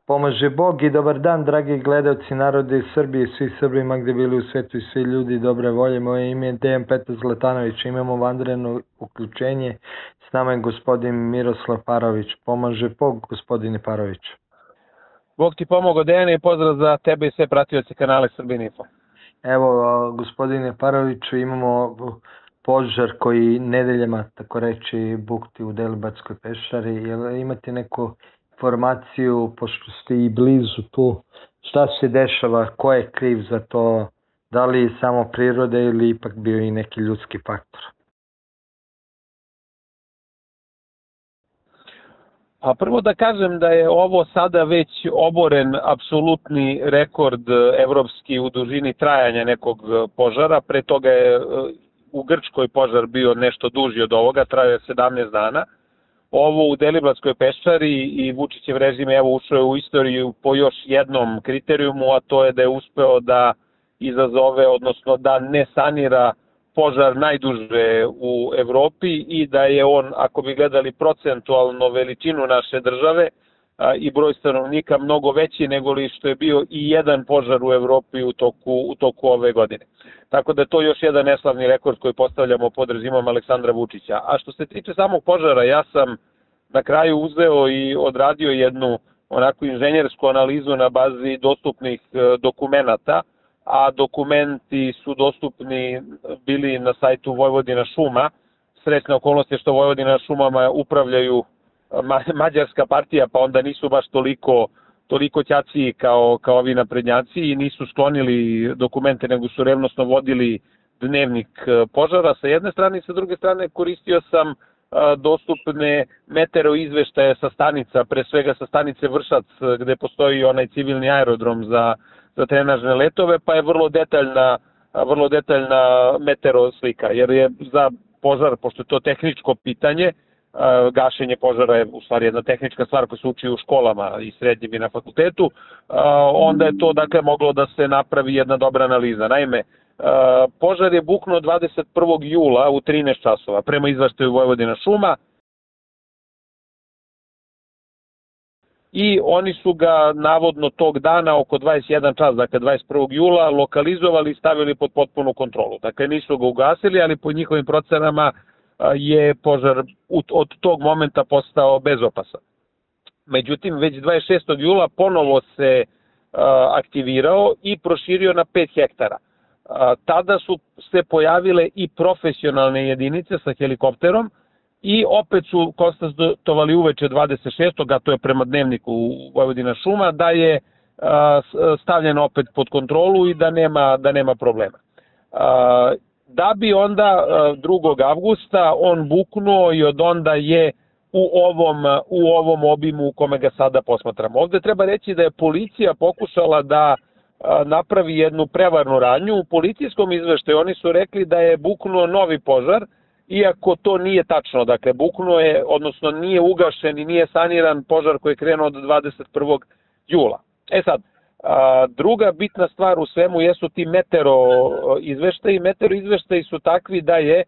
Pomaže Bog i dobar dan, dragi gledalci narode Srbije, svi Srbima gde bili u svetu i svi ljudi dobre volje. Moje ime je Dejan Petar Zlatanović, imamo vanredno uključenje, s nama je gospodin Miroslav Parović. Pomaže Bog, gospodine Parović. Bog ti pomogao, Dejane, i pozdrav za tebe i sve pratioce kanale Srbin Info. Evo, gospodine Paroviću, imamo požar koji nedeljama, tako reći, bukti u Delibatskoj peščari. Jel imate neku informaciju, pošto ste i blizu tu, šta se dešava, ko je kriv za to, da li je samo priroda ili ipak bio i neki ljudski faktor? A prvo da kažem da je ovo sada već oboren apsolutni rekord evropski u dužini trajanja nekog požara. Pre toga je u Grčkoj požar bio nešto duži od ovoga, trajao je 17 dana. Ovo u Deliblatskoj peščari i Vučićev režim evo ušao je u istoriju po još jednom kriterijumu, a to je da je uspeo da izazove, odnosno da ne sanira požar najduže u Evropi i da je on, ako bi gledali procentualno veličinu naše države i broj stanovnika, mnogo veći nego li što je bio i jedan požar u Evropi u toku ove godine. Tako da je to još jedan neslavni rekord koji postavljamo pod režimom Aleksandra Vučića. A što se tiče samog požara, ja sam na kraju uzeo i odradio jednu onako inženjersku analizu na bazi dostupnih dokumenata, a dokumenti su dostupni bili na sajtu Vojvodina šuma. Srećna okolnost je što Vojvodina šumama upravljaju mađarska partija, pa onda nisu baš toliko ćaci kao ovi naprednjaci i nisu sklonili dokumente, nego su revnosno vodili dnevnik požara sa jedne strane i sa druge strane koristio sam dostupne meteo izveštaje sa stanica, pre svega sa stanice Vršac gde postoji onaj civilni aerodrom za trenažne letove, pa je vrlo detaljna meteo slika, jer je za požar, pošto je to tehničko pitanje, gašenje požara je u stvari jedna tehnička stvar koja se uči u školama i srednjim i na fakultetu, onda je to dakle moglo da se napravi jedna dobra analiza. Naime, požar je buknuo 21. jula u 13 časova prema izveštaju Vojvodina šuma i oni su ga navodno tog dana oko 21 čas, dakle 21. jula, lokalizovali i stavili pod potpunu kontrolu. Dakle, nisu ga ugasili, ali po njihovim procenama je požar od tog momenta postao bezopasan. Međutim, već 26. jula ponovo se aktivirao i proširio na 5 hektara. Tada su se pojavile i profesionalne jedinice sa helikopterom i opet su konstatovali uveče 26. a to je prema dnevniku Vojvodina šuma, da je stavljen opet pod kontrolu i da nema problema. Da bi onda 2. avgusta on buknuo i od onda je u ovom obimu u kome ga sada posmatramo. Ovde treba reći da je policija pokušala da napravi jednu prevarnu radnju. U policijskom izveštaju oni su rekli da je buknuo novi požar, iako to nije tačno. Dakle, buknuo je, odnosno nije ugašen i nije saniran požar koji je krenuo od 21. jula. E sad, druga bitna stvar u svemu jesu ti meteo izveštaji. Meteo izveštaji su takvi da je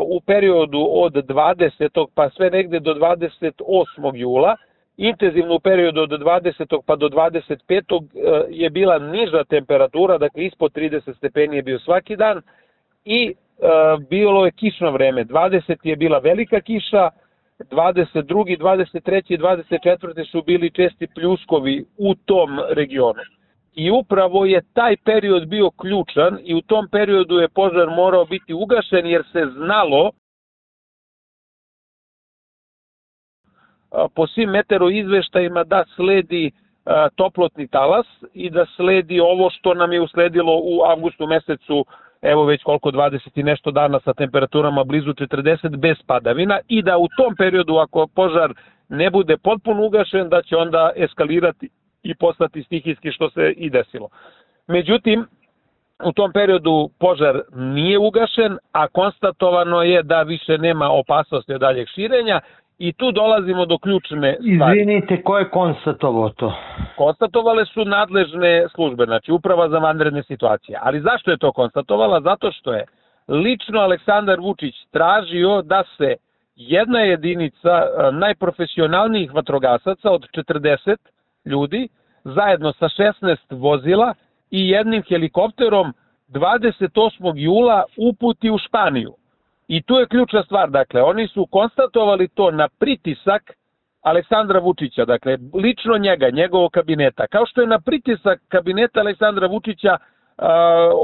u periodu od 20. pa sve negde do 28. jula, intenzivno u periodu od 20. pa do 25. je bila niža temperatura, dakle ispod 30 stepeni je bio svaki dan i bilo je kišno vreme. 20. je bila velika kiša, 22. 23. i 24. su bili česti pljuskovi u tom regionu. I upravo je taj period bio ključan i u tom periodu je požar morao biti ugašen jer se znalo po svim meteo izveštajima da sledi toplotni talas i da sledi ovo što nam je usledilo u avgustu mesecu, evo već koliko 20 i nešto dana sa temperaturama blizu 40 bez padavina i da u tom periodu ako požar ne bude potpuno ugašen da će onda eskalirati i postati stihijski što se i desilo. Međutim, u tom periodu požar nije ugašen, a konstatovano je da više nema opasnosti od daljeg širenja i tu dolazimo do ključne stvari. Izvinite, ko je konstatovao to? Konstatovale su nadležne službe, znači Uprava za vanredne situacije. Ali zašto je to konstatovala? Zato što je lično Aleksandar Vučić tražio da se jedna jedinica najprofesionalnijih vatrogasaca od 40 ljudi, zajedno sa 16 vozila i jednim helikopterom 28. jula uputi u Španiju. I tu je ključna stvar, dakle, oni su konstatovali to na pritisak Aleksandra Vučića, dakle, lično njega, njegovog kabineta, kao što je na pritisak kabineta Aleksandra Vučića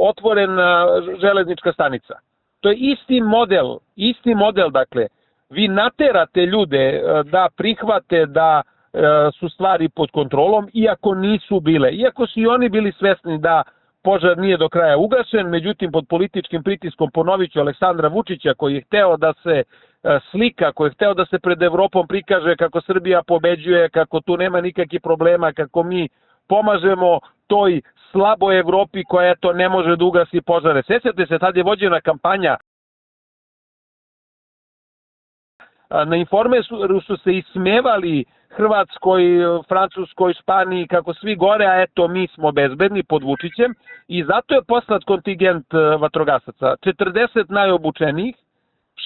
otvorena železnička stanica. To je isti model, dakle, vi naterate ljude da prihvate da su stvari pod kontrolom, iako nisu bile, iako su i oni bili svesni da požar nije do kraja ugašen, međutim pod političkim pritiskom, ponoviću, Aleksandra Vučića, koji je hteo da se slika, koji je hteo da se pred Evropom prikaže kako Srbija pobeđuje, kako tu nema nikakvih problema, kako mi pomažemo toj slaboj Evropi koja to ne može da ugasi požare. Sjećate se, tad je vođena kampanja, na Informeru su se ismevali Hrvatskoj, Francuskoj, Španiji, kako svi gore, a eto mi smo bezbedni pod Vučićem, i zato je poslat kontingent vatrogasaca. 40 najobučenijih,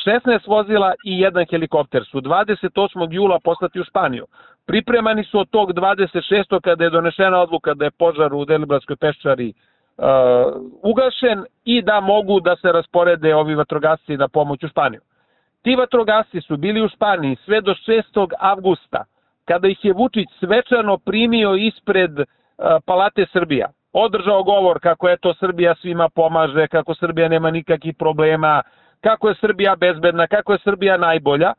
16 vozila i jedan helikopter su 28. jula poslati u Španiju. Pripremani su od tog 26. kada je donešena odluka da je požar u Deliblatskoj peščari ugašen i da mogu da se rasporede ovi vatrogasci na pomoć u Španiju. Ti vatrogasci su bili u Španiji sve do 6. avgusta, kada ih je Vučić svečano primio ispred Palate Srbija. Održao govor kako je to Srbija svima pomaže, kako Srbija nema nikakvih problema, kako je Srbija bezbedna, kako je Srbija najbolja,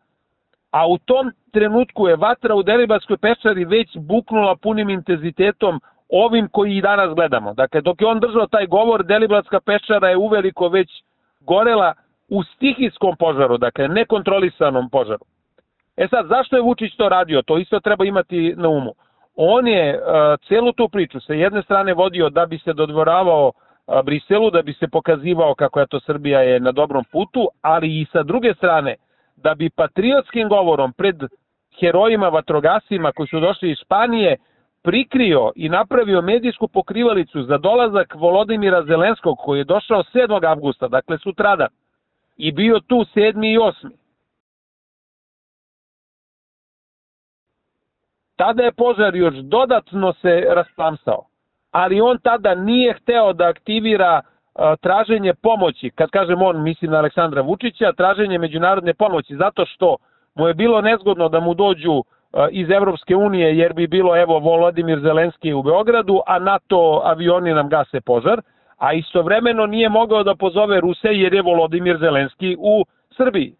a u tom trenutku je vatra u Deliblatskoj peščari već buknula punim intenzitetom ovim koji i danas gledamo. Dakle, dok je on držao taj govor, Deliblatska peščara je uveliko već gorela u stihijskom požaru, dakle nekontrolisanom požaru. E sad, zašto je Vučić to radio? To isto treba imati na umu. On je celu tu priču sa jedne strane vodio da bi se dodvoravao Briselu, da bi se pokazivao kako je to Srbija je na dobrom putu, ali i sa druge strane da bi patriotskim govorom pred herojima, vatrogascima koji su došli iz Španije prikrio i napravio medijsku pokrivalicu za dolazak Volodimira Zelenskog, koji je došao 7. avgusta, dakle sutradan, i bio tu 7. i 8. Tada je požar još dodatno se rasplamsao, ali on tada nije hteo da aktivira traženje pomoći. Kad kažem on, mislim na Aleksandra Vučića, traženje međunarodne pomoći, zato što mu je bilo nezgodno da mu dođu iz Evropske unije, jer bi bilo, evo, Volodimir Zelenski u Beogradu, a NATO avioni nam gase požar, a istovremeno nije mogao da pozove Ruse jer je Volodimir Zelenski u Srbiji.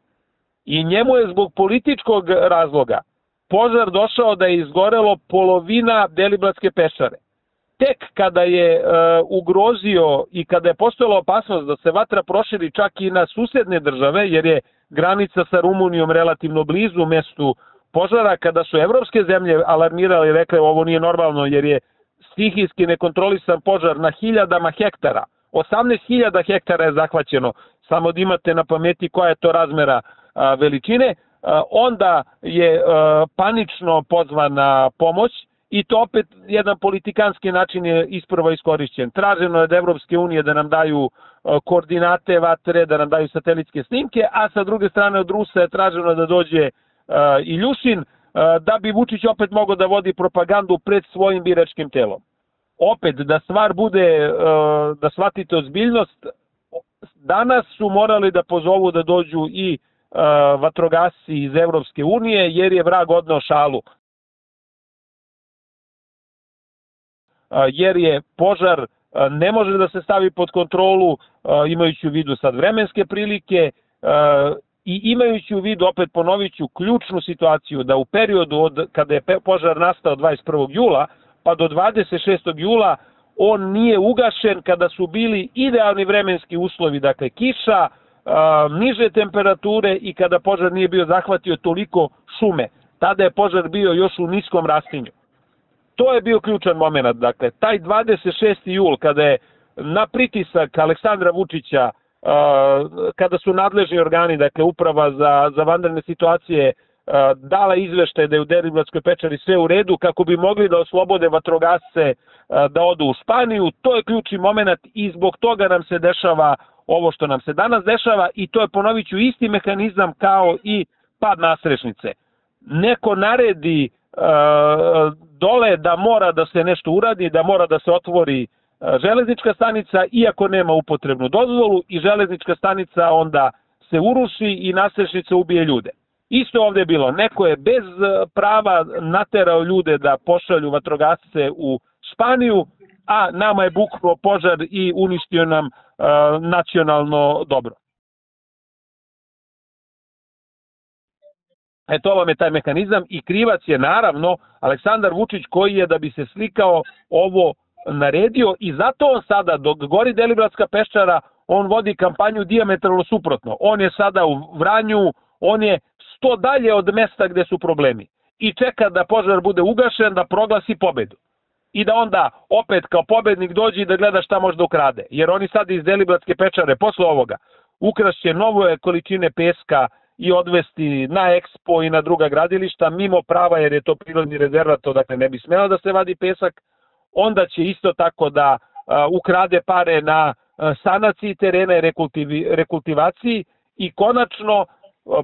I njemu je zbog političkog razloga požar došao da je izgorelo polovina Deliblatske peščare. Tek kada je ugrozio i kada je postojala opasnost da se vatra proširi čak i na susedne države, jer je granica sa Rumunijom relativno blizu mestu požara, kada su evropske zemlje alarmirale i rekle ovo nije normalno jer je stihijski nekontrolisan požar na hiljadama hektara, 18.000 hektara je zahvaćeno, samo da imate na pameti koja je to razmera veličine, onda je panično pozvana pomoć i to opet jedan politikanski način je isprva iskorišćen. Traženo je od Evropske unije da nam daju koordinate vatre, da nam daju satelitske snimke, a sa druge strane od Rusa je traženo da dođe Iljušin, da bi Vučić opet mogao da vodi propagandu pred svojim biračkim telom. Opet, da stvar bude, da shvatite ozbiljnost, danas su morali da pozovu da dođu i vatrogasci iz Evropske unije, jer je vrag odneo šalu. Jer je požar ne može da se stavi pod kontrolu, imajući u vidu sad vremenske prilike i imajući u vidu, opet ponoviću, ključnu situaciju da u periodu od kada je požar nastao 21. jula pa do 26. jula on nije ugašen kada su bili idealni vremenski uslovi, dakle kiša, niže temperature i kada požar nije bio zahvatio toliko šume. Tada je požar bio još u niskom rastinju. To je bio ključan moment, dakle, taj 26. jul kada je na pritisak Aleksandra Vučića, kada su nadležni organi, dakle uprava za vanredne situacije, dala izveštaj da je u Deliblatskoj peščari sve u redu kako bi mogli da oslobode vatrogasce da odu u Španiju, to je ključni moment i zbog toga nam se dešava ovo što nam se danas dešava i to je, ponoviću, isti mehanizam kao i pad nasrešnice. Neko naredi dole da mora da se nešto uradi, da mora da se otvori železnička stanica, iako nema upotrebnu dozvolu, i železnička stanica onda se uruši i nadstrešnica ubije ljude. Isto ovde je bilo, neko je bez prava naterao ljude da pošalju vatrogasce u Španiju, a nama je buknuo požar i uništio nam nacionalno dobro. To vam je taj mehanizam i krivac je naravno Aleksandar Vučić, koji je, da bi se slikao, ovo naredio, i zato on sada, dok gori Deliblatska peščara, on vodi kampanju dijametralno suprotno. On je sada u Vranju, on je 100 dalje od mesta gde su problemi i čeka da požar bude ugašen, da proglasi pobedu. I da onda opet kao pobednik dođe i da gleda šta može da ukrade. Jer oni sad iz Deliblatske pečare posle ovoga ukrašće nove količine peska i odvesti na Expo i na druga gradilišta mimo prava, jer je to prirodni rezervat, dakle ne bi smelo da se vadi pesak. Onda će isto tako da ukrade pare na sanaciji terena i rekultivaciji, i konačno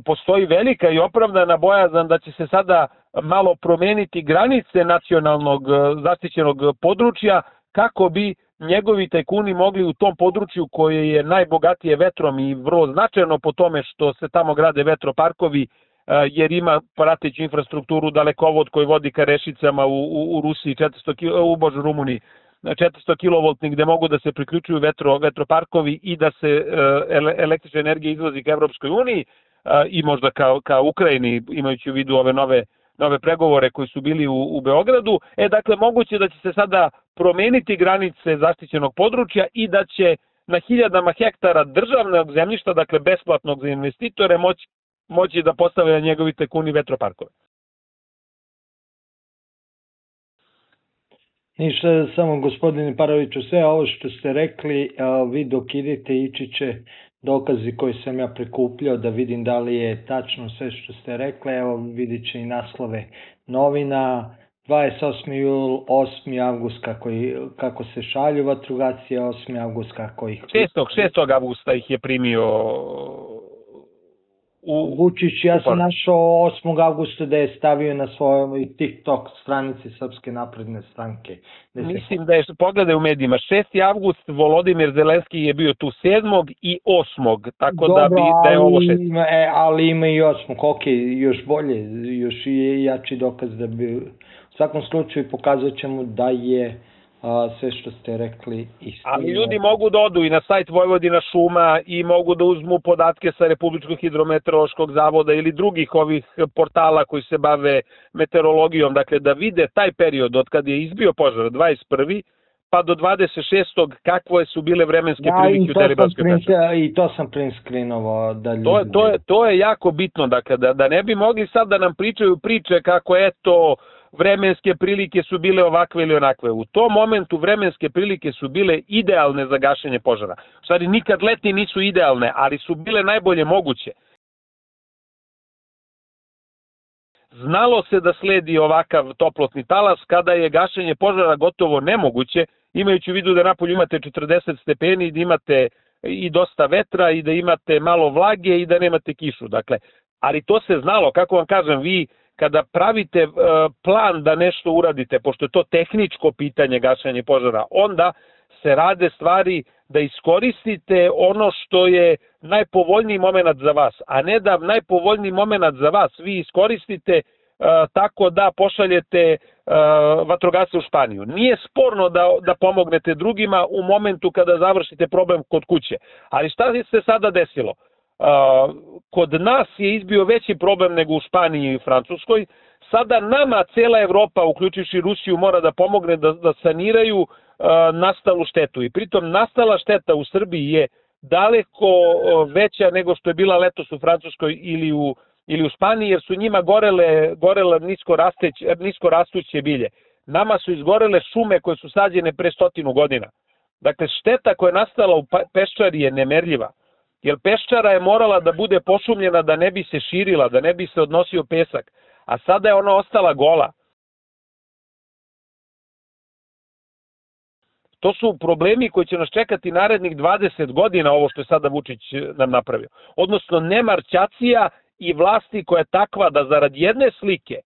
postoji velika i opravdana bojazan da će se sada malo promeniti granice nacionalnog zaštićenog područja, kako bi njegovi tajkuni mogli u tom području koje je najbogatije vetrom i vrlo značajno po tome što se tamo grade vetroparkovi, jer ima prateću infrastrukturu, dalekovod koji vodi ka Rešicama u Rusiji, u Rumuniji, 400 kV gde mogu da se priključuju vetroparkovi i da se električna energija izvozi ka Evropskoj uniji i možda ka Ukrajini, imajući u vidu ove nove pregovore koji su bili u Beogradu. Dakle, moguće da će se sada promeniti granice zaštićenog područja i da će na hiljadama hektara državnog zemljišta, dakle besplatnog za investitore, moći da postavlja njegovi tajkuni vetroparkove. Ništa, samo gospodine Paroviću, sve ovo što ste rekli, vi dok idete ići će dokazi koje sam ja prikupljao da vidim da li je tačno sve što ste rekli. Evo vidit će i naslove novina, 28. jul, 8. avgust kako se šalju vatrogasci, 8. avgust kako ih... 6. avgusta ih je primio Vučić. Ja sam našao 8. avgusta da je stavio na svojoj TikTok stranici Srpske napredne stranke. Mislim da je, pogledaj u medijima, 6. avgust Volodimir Zelenski je bio tu 7. i 8. Tako da je ovo 6. Ali ima i 8. Ok, još bolje, još je jači dokaz da bi... U svakom slučaju pokazat ćemo da je sve što ste rekli istina. Ali ljudi mogu da odu i na sajt Vojvodina šuma i mogu da uzmu podatke sa Republičkog hidrometeorološkog zavoda ili drugih ovih portala koji se bave meteorologijom, dakle da vide taj period od kada je izbio požar, 21. pa do 26. kakve su bile vremenske prilike u Deliblatskoj peščari. I to sam print screenovao. To je jako bitno, dakle da ne bi mogli sad da nam pričaju priče kako eto vremenske prilike su bile ovakve ili onakve. U tom momentu vremenske prilike su bile idealne za gašenje požara. U stvari nikad leti nisu idealne, ali su bile najbolje moguće. Znalo se da sledi ovakav toplotni talas kada je gašenje požara gotovo nemoguće, imajući u vidu da napolju imate 40 stepeni, da imate i dosta vetra i da imate malo vlage i da nemate kišu. Dakle, ali to se znalo, kako vam kažem, vi kada pravite plan da nešto uradite, pošto je to tehničko pitanje gašenja požara, onda se rade stvari da iskoristite ono što je najpovoljniji moment za vas, a ne da najpovoljniji moment za vas vi iskoristite tako da pošaljete vatrogasce u Španiju. Nije sporno da pomognete drugima u momentu kada završite problem kod kuće, ali šta se sada desilo? Kod nas je izbio veći problem nego u Španiji i Francuskoj. Sada nama cela Evropa, uključujući Rusiju, mora da pomogne da saniraju nastalu štetu. I pritom nastala šteta u Srbiji je daleko veća nego što je bila letos u Francuskoj ili u Španiji, jer su njima gorele nisko rastuće bilje. Nama su izgorele šume koje su sađene pre 100 godina. Dakle, šteta koja je nastala u peščari je nemerljiva. Jer peščara je morala da bude pošumljena da ne bi se širila, da ne bi se odnosio pesak, a sada je ona ostala gola. To su problemi koji će nas čekati narednih 20 godina, ovo što je sada Vučić nam napravio. Odnosno nemar ćacija i vlasti koja je takva da zarad jedne slike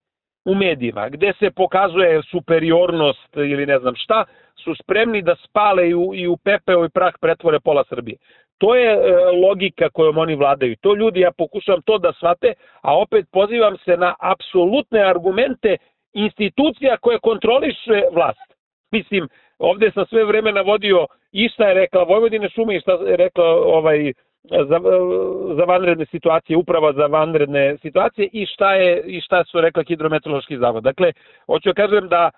u medijima, gde se pokazuje superiornost ili ne znam šta, su spremni da spale i u pepeo i prah pretvore pola Srbije. To je logika kojom oni vladaju. To ljudi, ja pokušavam to da shvate, a opet pozivam se na apsolutne argumente institucija koje kontroliše vlast. Mislim, ovde sam sve vreme navodio i šta je rekla Vojvodine šume i šta je rekla za vanredne situacije, uprava za vanredne situacije i šta su rekla Hidrometeorološki zavod. Dakle, hoću da kažem da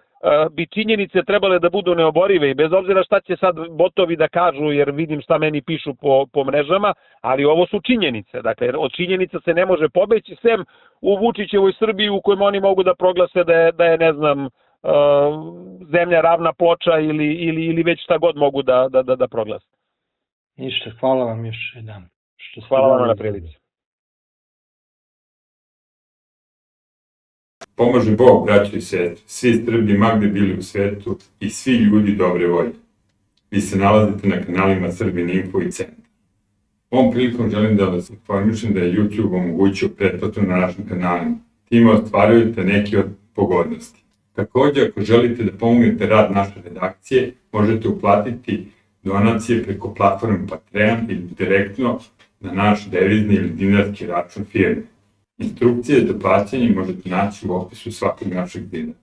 bi činjenice trebale da budu neoborive i bez obzira šta će sad botovi da kažu, jer vidim šta meni pišu po mrežama, ali ovo su činjenice. Dakle, od činjenica se ne može pobeći, sem u Vučićevoj Srbiji u kojem oni mogu da proglase da je ne znam, zemlja ravna ploča ili već šta god mogu da proglase. Ništa, hvala vam još jedan. Hvala vam na prilici. Pomože Bog, braćo i sestre, svi Srbi magde bili u svetu i svi ljudi dobre volje. Vi se nalazite na kanalima Srbin Info i Centar. Ovom prilikom želim da vas informišem da je YouTube omogućio pretplatu na našim kanalima. Time ostvarujete neke od pogodnosti. Također, ako želite da pomognete rad naše redakcije, možete uplatiti donacije preko platforme Patreon ili direktno na naš devizni ili dinarski račun firme. Instrukcije za plaćanje možete naći u opisu svakog našeg videa.